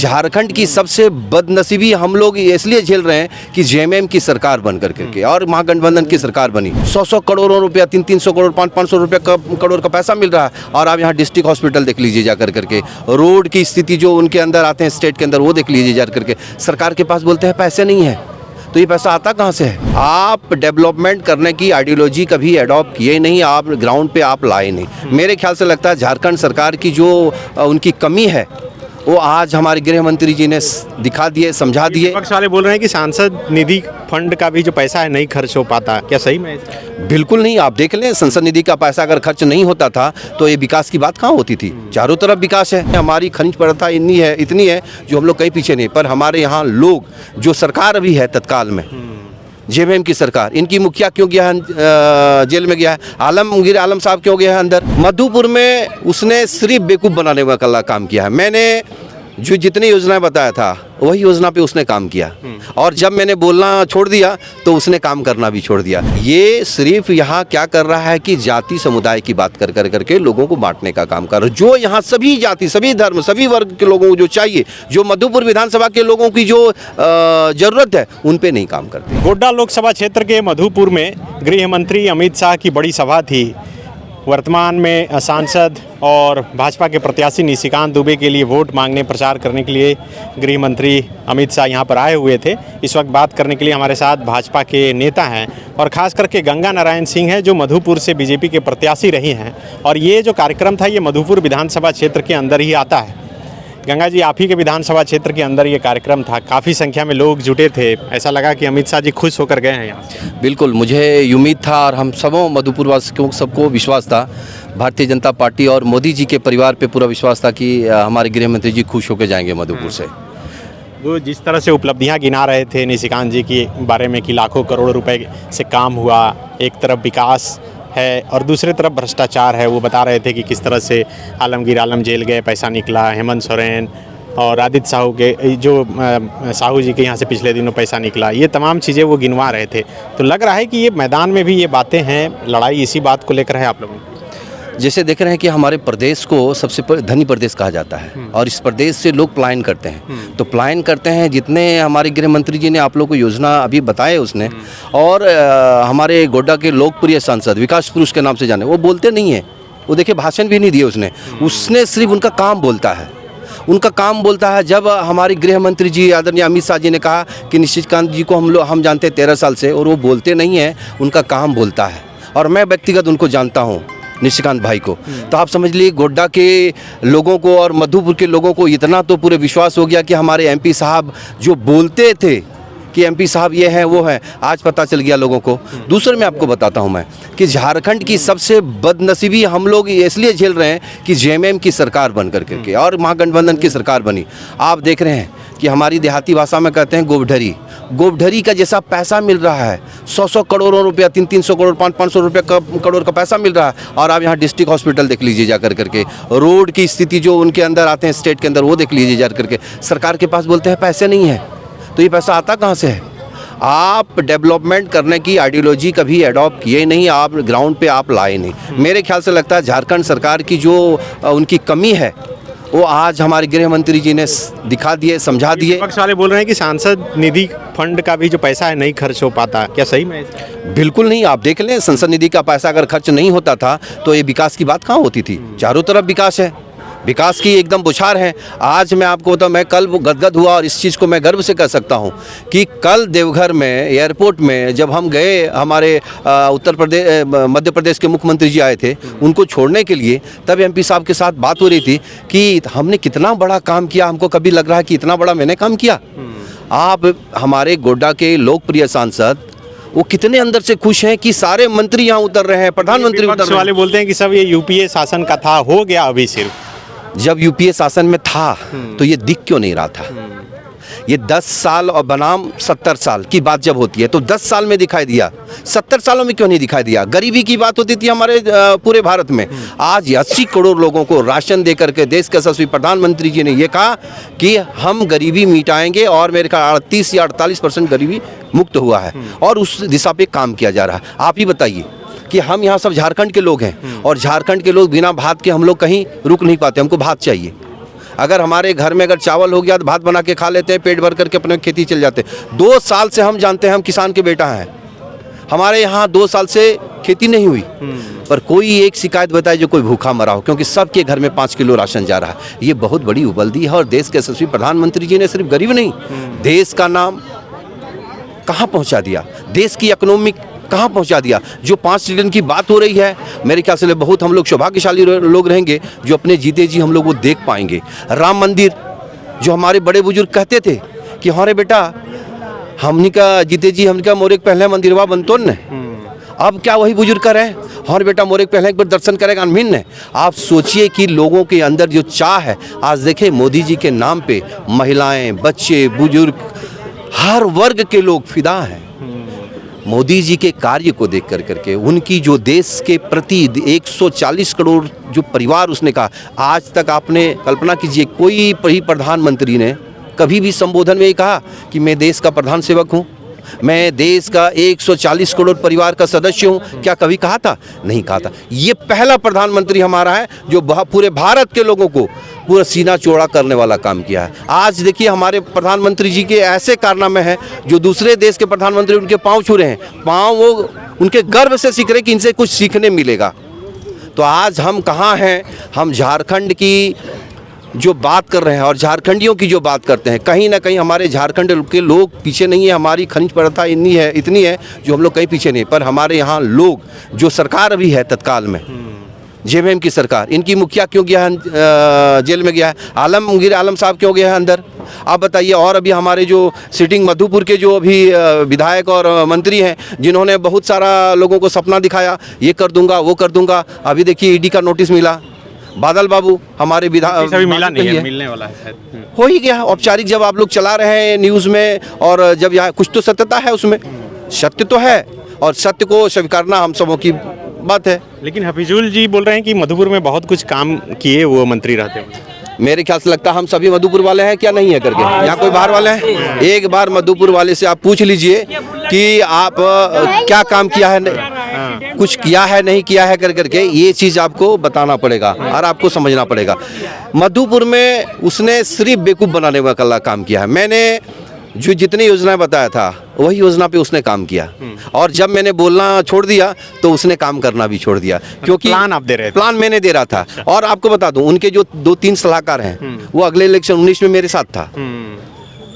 झारखंड की सबसे बदनसीबी हम लोग इसलिए झेल रहे हैं कि जेएमएम की सरकार बन करके और महागठबंधन की सरकार बनी। 100 करोड़ों रुपया, 300 करोड़, 500 रुपया करोड़ का पैसा मिल रहा है। और आप यहाँ डिस्ट्रिक्ट हॉस्पिटल देख लीजिए जा करके, रोड की स्थिति जो उनके अंदर आते हैं स्टेट के अंदर, वो देख लीजिए जा करके। सरकार के पास बोलते हैं पैसे नहीं है, तो ये पैसा आता कहाँ से है? आप डेवलपमेंट करने की आइडियोलॉजी कभी अडॉप्ट किए नहीं, आप ग्राउंड पे आप लाए नहीं। मेरे ख्याल से लगता है झारखंड सरकार की जो उनकी कमी है वो आज हमारे गृह मंत्री जी ने दिखा दिए, समझा दिए। विपक्ष वाले बोल रहे हैं कि सांसद निधि फंड का भी जो पैसा है नहीं खर्च हो पाता, क्या सही में? बिल्कुल नहीं। आप देख लें, संसद निधि का पैसा अगर खर्च नहीं होता था तो ये विकास की बात कहाँ होती थी? चारों तरफ विकास है। हमारी खनिज प्रथा इतनी है जो हम लोग कहीं पीछे नहीं। पर हमारे यहाँ लोग, जो सरकार अभी है तत्काल में, जेएमएम की सरकार, इनकी मुखिया क्यों गया है जेल में, गया है आलमगीर आलम साहब क्यों गया है अंदर? मधुपुर में उसने सिर्फ बेवकूफ़ बनाने का काम किया है। मैंने जो जितनी योजनाएं बताया था वही योजना पे उसने काम किया, और जब मैंने बोलना छोड़ दिया तो उसने काम करना भी छोड़ दिया। ये सिर्फ यहाँ क्या कर रहा है कि जाति समुदाय की बात कर करके लोगों को बांटने का काम कर रहा है। जो यहाँ सभी जाति, सभी धर्म, सभी वर्ग के लोगों को जो चाहिए, जो मधुपुर विधानसभा के लोगों की जो जरूरत है, उन पे नहीं काम करते। गोड्डा लोकसभा क्षेत्र के मधुपुर में गृह मंत्री अमित शाह की बड़ी सभा थी। वर्तमान में सांसद और भाजपा के प्रत्याशी निशिकांत दुबे के लिए वोट मांगने, प्रचार करने के लिए गृह मंत्री अमित शाह यहां पर आए हुए थे। इस वक्त बात करने के लिए हमारे साथ भाजपा के नेता हैं, और ख़ास करके गंगा नारायण सिंह हैं, जो मधुपुर से बीजेपी के प्रत्याशी रही हैं। और ये जो कार्यक्रम था, ये मधुपुर विधानसभा क्षेत्र के अंदर ही आता है। गंगा जी, आप ही के विधानसभा क्षेत्र के अंदर ये कार्यक्रम था, काफ़ी संख्या में लोग जुटे थे। ऐसा लगा कि अमित शाह जी खुश होकर गए हैं यहाँ? बिल्कुल, मुझे उम्मीद था और हम सबों मधुपुर वासियों सबको विश्वास था, भारतीय जनता पार्टी और मोदी जी के परिवार पे पूरा विश्वास था कि हमारे गृह मंत्री जी खुश होकर जाएंगे मधुपुर से। वो जिस तरह से उपलब्धियां गिना रहे थे निशिकांत जी के बारे में कि लाखों करोड़ रुपए से काम हुआ, एक तरफ विकास है और दूसरी तरफ भ्रष्टाचार है। वो बता रहे थे कि किस तरह से आलमगीर आलम जेल गए, पैसा निकला, हेमंत सोरेन और आदित्य साहू के, जो साहू जी के यहाँ से पिछले दिनों पैसा निकला, ये तमाम चीज़ें वो गिनवा रहे थे। तो लग रहा है कि ये मैदान में भी ये बातें हैं, लड़ाई इसी बात को लेकर है आप लोगों की। जैसे देख रहे हैं कि हमारे प्रदेश को सबसे धनी प्रदेश कहा जाता है, और इस प्रदेश से लोग पलायन करते हैं। तो पलायन करते हैं, जितने हमारे गृह मंत्री जी ने आप लोग को योजना अभी बताए उसने, और हमारे गोड्डा के लोकप्रिय सांसद विकास पुरुष के नाम से जाने, वो बोलते नहीं है। वो देखिए, भाषण भी नहीं दिए उसने सिर्फ उनका काम बोलता है। उनका काम बोलता है। जब हमारे गृह मंत्री जी आदरणीय अमित शाह जी ने कहा कि निशिकांत जी को हम जानते हैं 13 साल से, और वो बोलते नहीं हैं, उनका काम बोलता है। और मैं व्यक्तिगत उनको जानता हूँ, निशिकांत भाई को। तो आप समझ लीजिए, गोड्डा के लोगों को और मधुपुर के लोगों को इतना तो पूरे विश्वास हो गया कि हमारे एमपी साहब जो बोलते थे कि एमपी साहब ये हैं वो हैं, आज पता चल गया लोगों को। दूसरे में आपको बताता हूं मैं कि झारखंड की सबसे बदनसीबी हम लोग इसलिए झेल रहे हैं कि जेएमएम की सरकार बन करके और महागठबंधन की सरकार बनी। आप देख रहे हैं कि हमारी देहाती भाषा में कहते हैं गोबढरी का जैसा पैसा मिल रहा है। 100 करोड़ों रुपया, 300 करोड़, 500 रुपया करोड़ का पैसा मिल रहा है। और आप यहाँ डिस्ट्रिक्ट हॉस्पिटल देख लीजिए जा करके, रोड की स्थिति जो उनके अंदर आते हैं स्टेट के अंदर, वो देख लीजिए जा करके। सरकार के पास बोलते हैं पैसे नहीं है, तो ये पैसा आता कहाँ से है? आप डेवलपमेंट करने की आइडियोलॉजी कभी अडॉप्ट किए नहीं, आप ग्राउंड पे आप लाए नहीं। मेरे ख्याल से लगता है झारखंड सरकार की जो उनकी कमी है वो आज हमारे गृह मंत्री जी ने दिखा दिए, समझा दिए। विपक्ष वाले बोल रहे हैं कि सांसद निधि फंड का भी जो पैसा है नहीं खर्च हो पाता, क्या सही में? बिल्कुल नहीं। आप देख लें, संसद निधि का पैसा अगर खर्च नहीं होता था तो ये विकास की बात कहाँ होती थी? चारों तरफ विकास है, विकास की एकदम बुछार है। आज मैं आपको बताऊं, मैं कल गदगद हुआ, और इस चीज़ को मैं गर्व से कह सकता हूं कि कल देवघर में एयरपोर्ट में जब हम गए, हमारे मध्य प्रदेश के मुख्यमंत्री जी आए थे उनको छोड़ने के लिए, तब एमपी साहब के साथ बात हो रही थी कि हमने कितना बड़ा काम किया, हमको कभी लग रहा है कि इतना बड़ा मैंने काम किया। आप हमारे गोड्डा के लोकप्रिय सांसद वो कितने अंदर से खुश हैं कि सारे मंत्री यहाँ उतर रहे हैं, प्रधानमंत्री उतर रहे हैं। वाले बोलते हैं कि सब ये यूपीए शासन का था, हो गया अभी सिर्फ। जब यूपीए शासन में था तो ये दिख क्यों नहीं रहा था? ये 10 साल और बनाम 70 साल की बात जब होती है तो 10 साल में दिखाई दिया, 70 सालों में क्यों नहीं दिखाई दिया? गरीबी की बात होती थी हमारे पूरे भारत में। आज 80 करोड़ लोगों को राशन दे करके देश के यशस्वी प्रधानमंत्री जी ने ये कहा कि हम गरीबी मिटाएंगे, और मेरे ख्याल 38 या 48% गरीबी मुक्त हुआ है, और उस दिशा पे काम किया जा रहा है। आप ही बताइए कि हम यहाँ सब झारखंड के लोग हैं, और झारखंड के लोग बिना भात के हम लोग कहीं रुक नहीं पाते, हमको भात चाहिए। अगर हमारे घर में अगर चावल हो गया तो भात बना के खा लेते हैं, पेट भर करके अपने खेती चल जाते हैं। 2 साल से हम जानते हैं, हम किसान के बेटा हैं, हमारे यहाँ 2 साल से खेती नहीं हुई, पर कोई एक शिकायत बताए जो कोई भूखा मरा हो, क्योंकि सबके घर में 5 किलो राशन जा रहा है। ये बहुत बड़ी उपलब्धि है और देश के यशस्वी प्रधानमंत्री जी ने सिर्फ गरीब नहीं, देश का नाम कहाँ पहुँचा दिया, देश की इकोनॉमिक कहाँ पहुँचा दिया। जो 5 ट्रिलियन की बात हो रही है, मेरे ख्याल से बहुत हम लोग सौभाग्यशाली लोग रहेंगे जो अपने जीते जी हम लोग वो देख पाएंगे। राम मंदिर, जो हमारे बड़े बुजुर्ग कहते थे कि हमारे बेटा हमनी का जीते जी हमनी का मोरे पहले मंदिरवा बनतो न, अब क्या वही बुजुर्ग कर रहे हैं, हमारे बेटा मोरे पहले एक बार दर्शन करेगा अनभिन ने। आप सोचिए कि लोगों के अंदर जो चाह है, आज देखें मोदी जी के नाम पे महिलाएं, बच्चे, बुजुर्ग, हर वर्ग के लोग फिदा हैं मोदी जी के कार्य को देख कर करके। उनकी जो देश के प्रति 140 करोड़ जो परिवार उसने कहा, आज तक आपने कल्पना कीजिए कोई भी प्रधानमंत्री ने कभी भी संबोधन में ये कहा कि मैं देश का प्रधान सेवक हूँ, मैं देश का 140 करोड़ परिवार का सदस्य हूँ, क्या कभी कहा था? नहीं कहा था। ये पहला प्रधानमंत्री हमारा है जो पूरे भारत के लोगों को पूरा सीना चौड़ा करने वाला काम किया है। आज देखिए हमारे प्रधानमंत्री जी के ऐसे कारनामे हैं जो दूसरे देश के प्रधानमंत्री उनके पाँव छू रहे हैं, पाँव वो उनके गर्व से सीख रहे कि इनसे कुछ सीखने मिलेगा। तो आज हम कहाँ हैं? हम झारखंड की जो बात कर रहे हैं और झारखंडियों की जो बात करते हैं, कहीं ना कहीं हमारे झारखंड के लोग पीछे नहीं है। हमारी खनिज प्रथा इतनी है जो हम लोग कहीं पीछे नहीं, पर हमारे यहाँ लोग, जो सरकार अभी है तत्काल में जेएमएम की सरकार, इनकी मुखिया क्यों गया है जेल में गया है, आलमगीर आलम साहब क्यों गया है अंदर, आप बताइए। और अभी हमारे जो सिटिंग मधुपुर के जो अभी विधायक और मंत्री हैं, जिन्होंने बहुत सारा लोगों को सपना दिखाया, ये कर दूंगा वो कर दूंगा, अभी देखिए ईडी का नोटिस मिला। बादल बाबू हमारे विधायक मिला नहीं है, मिलने वाला है, हो ही गया औपचारिक। जब आप लोग चला रहे हैं न्यूज़ में, और जब यहाँ कुछ तो सत्यता है उसमें, सत्य तो है, और सत्य को स्वीकारना हम सबों की बात है। लेकिन हफीजुल जी बोल रहे हैं कि मधुपुर में बहुत कुछ काम किए वो मंत्री रहते हुए। मेरे ख्याल से लगता है हम सभी मधुपुर वाले हैं, क्या नहीं है करके, यहाँ कोई बाहर वाले हैं? एक बार मधुपुर वाले से आप पूछ लीजिए कि आप क्या काम किया है, कुछ किया है नहीं किया है कर करके, ये चीज़ आपको बताना पड़ेगा और आपको समझना पड़ेगा। मधुपुर में उसने सिर्फ बेवकूफ़ बनाने का काम किया है। मैंने जो जितनी योजनाएं बताया था वही योजना पे उसने काम किया, और जब मैंने बोलना छोड़ दिया तो उसने काम करना भी छोड़ दिया, क्योंकि प्लान आप दे रहे थे, प्लान मैंने दे रहा था। और आपको बता दूं, उनके जो 2-3 सलाहकार हैं वो अगले इलेक्शन 19 में मेरे साथ था।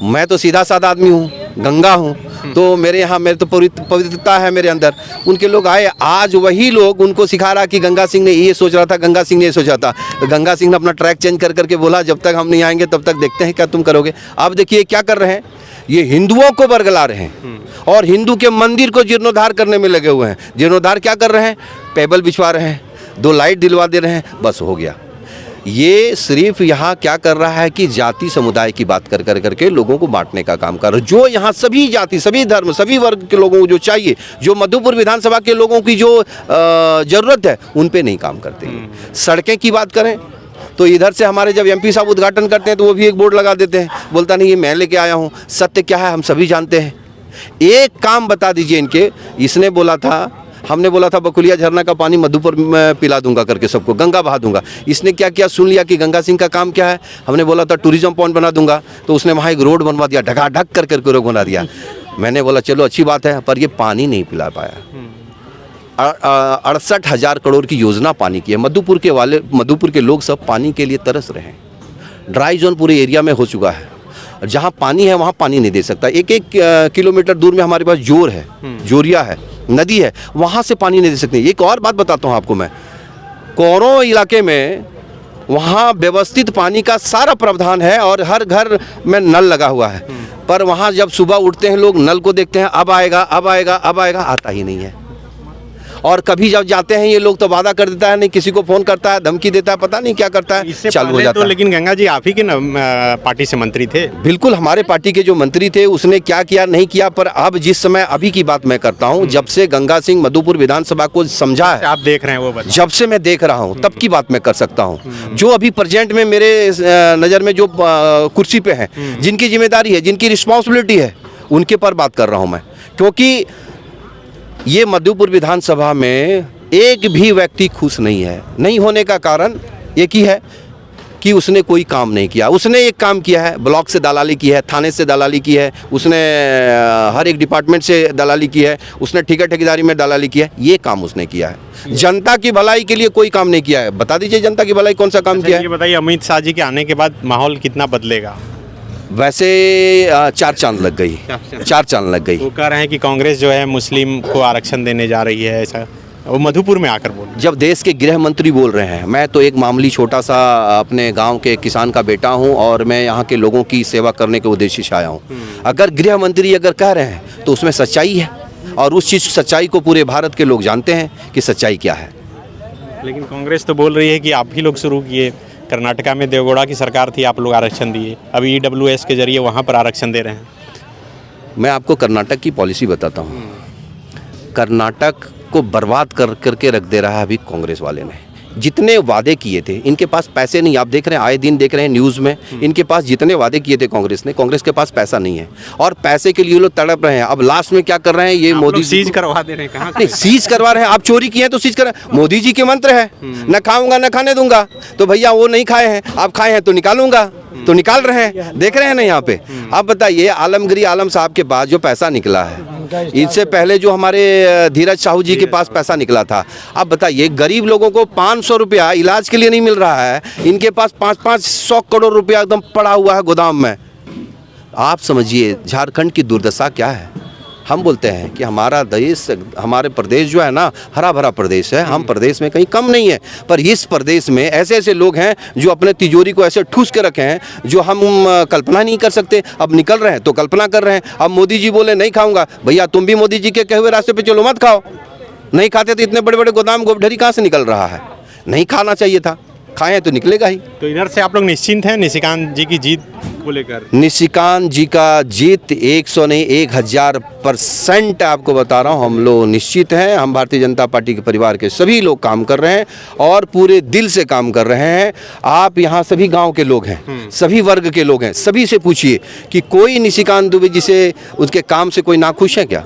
मैं तो सीधा साधा आदमी हूँ, गंगा हूँ, तो मेरे यहाँ मेरे तो पवित्रता है मेरे अंदर। उनके लोग आए, आज वही लोग उनको सिखा रहा कि गंगा सिंह ने ये सोच रहा था, गंगा सिंह ने ये सोचा था। तो गंगा सिंह ने अपना ट्रैक चेंज कर करके बोला जब तक हम नहीं आएंगे तब तक देखते हैं क्या तुम करोगे। अब देखिए क्या कर रहे हैं, ये हिंदुओं को बरगला रहे हैं और हिंदू के मंदिर को जीर्णोद्धार करने में लगे हुए हैं। जीर्णोद्धार क्या कर रहे हैं? पेबल बिछवा रहे हैं, 2 लाइट दिलवा दे रहे हैं, बस हो गया। ये सिर्फ यहाँ क्या कर रहा है कि जाति समुदाय की बात कर करके लोगों को बांटने का काम कर रहा है। जो यहाँ सभी जाति, सभी धर्म, सभी वर्ग के लोगों को जो चाहिए, जो मधुपुर विधानसभा के लोगों की जो ज़रूरत है, उन पे नहीं काम करते हैं। सड़कें की बात करें तो इधर से हमारे जब एमपी साहब उद्घाटन करते हैं तो वो भी एक बोर्ड लगा देते हैं, बोलता नहीं ये मैं लेके आया हूँ। सत्य क्या है हम सभी जानते हैं। एक काम बता दीजिए इनके, इसने बोला था, हमने बोला था बकुलिया झरना का पानी मधुपुर में पिला दूंगा करके सबको, गंगा बहा दूंगा। इसने क्या किया, सुन लिया कि गंगा सिंह का काम क्या है। हमने बोला था टूरिज्म पॉइंट बना दूंगा, तो उसने वहाँ एक रोड बनवा दिया, ढकाढक कर करके रोड बना दिया। मैंने बोला चलो अच्छी बात है, पर ये पानी नहीं पिला पाया। 68,000 करोड़ की योजना पानी की है। मधुपुर के लोग सब पानी के लिए तरस रहे हैं। ड्राई जोन पूरे एरिया में हो चुका है, जहाँ पानी है वहाँ पानी नहीं दे सकता। 1-1 किलोमीटर दूर में हमारे पास जोर है, जोरिया है, नदी है, वहाँ से पानी नहीं दे सकते। एक और बात बताता हूँ आपको मैं, कोरों इलाके में वहाँ व्यवस्थित पानी का सारा प्रावधान है और हर घर में नल लगा हुआ है, पर वहाँ जब सुबह उठते हैं लोग नल को देखते हैं, अब आएगा अब आएगा अब आएगा, आता ही नहीं है। और कभी जब जाते हैं ये लोग तो वादा कर देता है, नहीं किसी को फोन करता है, धमकी देता है, पता नहीं क्या करता है, चालू हो जाता है। लेकिन गंगा जी आप ही के पार्टी से मंत्री थे। बिल्कुल, हमारे पार्टी के जो मंत्री थे उसने क्या किया नहीं किया, पर अब जिस समय अभी की बात मैं करता हूँ, जब से गंगा सिंह मधुपुर विधानसभा को समझा है, आप देख रहे हैं वो, जब से मैं देख रहा हूँ तब की बात मैं कर सकता हूँ। जो अभी प्रेजेंट में मेरे नज़र में जो कुर्सी पे हैं, जिनकी जिम्मेदारी है, जिनकी रिस्पॉन्सिबिलिटी है, उनके पर बात कर रहा हूँ मैं। क्योंकि ये मधुपुर विधानसभा में एक भी व्यक्ति खुश नहीं है। नहीं होने का कारण एक ही है कि उसने कोई काम नहीं किया। उसने एक काम किया है, ब्लॉक से दलाली की है, थाने से दलाली की है, उसने हर एक डिपार्टमेंट से दलाली की है, उसने ठेकेदारी में दलाली किया है, ये काम उसने किया है। जनता की भलाई के लिए कोई काम नहीं किया है। बता दीजिए जनता की भलाई कौन सा काम किया है? ये बताइए, अमित शाह जी के आने के बाद माहौल कितना बदलेगा? वैसे 4 चांद लग गई, 4 चांद लग गई। वो कह रहे हैं कि कांग्रेस जो है मुस्लिम को आरक्षण देने जा रही है, ऐसा वो मधुपुर में आकर बोल। जब देश के गृह मंत्री बोल रहे हैं, मैं तो एक मामूली छोटा सा अपने गांव के किसान का बेटा हूं और मैं यहां के लोगों की सेवा करने के उद्देश्य से आया हूं। अगर गृह मंत्री अगर कह रहे हैं तो उसमें सच्चाई है, और उस चीज़ सच्चाई को पूरे भारत के लोग जानते हैं कि सच्चाई क्या है। लेकिन कांग्रेस तो बोल रही है कि आप ही लोग शुरू किए, कर्नाटका में देवगौड़ा की सरकार थी, आप लोग आरक्षण दिए, अभी EWS के जरिए वहाँ पर आरक्षण दे रहे हैं। मैं आपको कर्नाटक की पॉलिसी बताता हूँ। कर्नाटक को बर्बाद करके रख दे रहा है अभी कांग्रेस वाले ने। जितने वादे किए थे, इनके पास पैसे नहीं, आप देख रहे हैं, आए दिन देख रहे हैं न्यूज़ में, इनके पास जितने वादे किए थे कांग्रेस ने, कांग्रेस के पास पैसा नहीं है और पैसे के लिए लोग तड़प रहे हैं। अब लास्ट में क्या कर रहे हैं, ये मोदी सीज करवा दे रहे हैं। कहाँ नहीं सीज करवा रहे हैं? आप चोरी किए हैं तो सीज कर। मोदी जी के मंत्र है, न खाऊंगा न खाने दूंगा, तो भैया वो नहीं खाए हैं, आप खाए हैं तो निकालूंगा, तो निकाल रहे हैं, देख रहे हैं ना यहाँ पे। आप बताइए, आलमगीर आलम साहब के बाद जो पैसा निकला है, इससे पहले जो हमारे धीरज साहू जी के पास पैसा निकला था, आप बताइए गरीब लोगों को 500 रुपया इलाज के लिए नहीं मिल रहा है, इनके पास 500 करोड़ रुपया एकदम पड़ा हुआ है गोदाम में। आप समझिए झारखंड की दुर्दशा क्या है। हम बोलते हैं कि हमारा देश, हमारे प्रदेश जो है ना, हरा भरा प्रदेश है, हम प्रदेश में कहीं कम नहीं है, पर इस प्रदेश में ऐसे ऐसे लोग हैं जो अपने तिजोरी को ऐसे ठूस के रखे हैं जो हम कल्पना नहीं कर सकते। अब निकल रहे हैं तो कल्पना कर रहे हैं। अब मोदी जी बोले नहीं खाऊंगा, भैया तुम भी मोदी जी के कहे हुए रास्ते पे चलो, मत खाओ। नहीं खाते तो इतने बड़े बड़े गोदाम गोबढरी कहाँ से निकल रहा है? नहीं खाना चाहिए था, खाएं तो निकलेगा ही। तो इधर से आप लोग निश्चिंत हैं निशिकांत जी की जीत को लेकर? निशिकांत जी का जीत 100 नहीं 1000% आपको बता रहा हूँ, हम लोग निश्चित हैं। हम भारतीय जनता पार्टी के परिवार के सभी लोग काम कर रहे हैं और पूरे दिल से काम कर रहे हैं। आप यहाँ सभी गांव के लोग हैं, सभी वर्ग के लोग हैं, सभी से पूछिए कि कोई निशिकांत दुबे जी से, उसके काम से कोई नाखुश है क्या?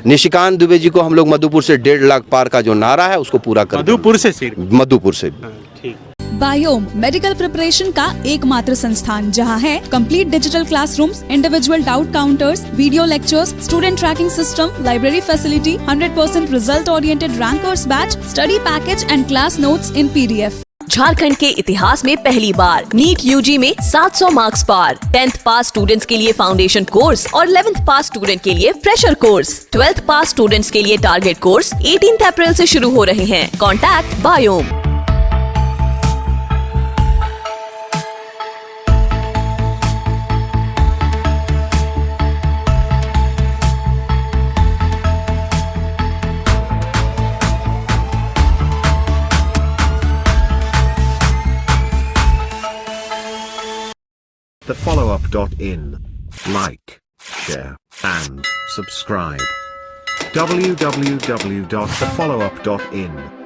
निशिकांत दुबे जी को हम लोग मधुपुर से 1.5 लाख पार का जो नारा है उसको पूरा कर, मधुपुर से मधुपुर से। बायोम मेडिकल प्रिपरेशन का एकमात्र संस्थान जहां है complete digital classrooms, individual doubt counters, video lectures, student tracking system, library facility, 100% result oriented rankers batch, study package and class notes in PDF। Jharkhand के इतिहास में पहली बार नीट UG में 700 मार्क्स पार। 10th पास स्टूडेंट्स के लिए फाउंडेशन कोर्स और 11th पास student के लिए फ्रेशर कोर्स। 12th पास स्टूडेंट्स के लिए टारगेट कोर्स 18 अप्रैल से शुरू हो रहे हैं। Contact biome. thefollowup.in. Like, share, and subscribe. www.thefollowup.in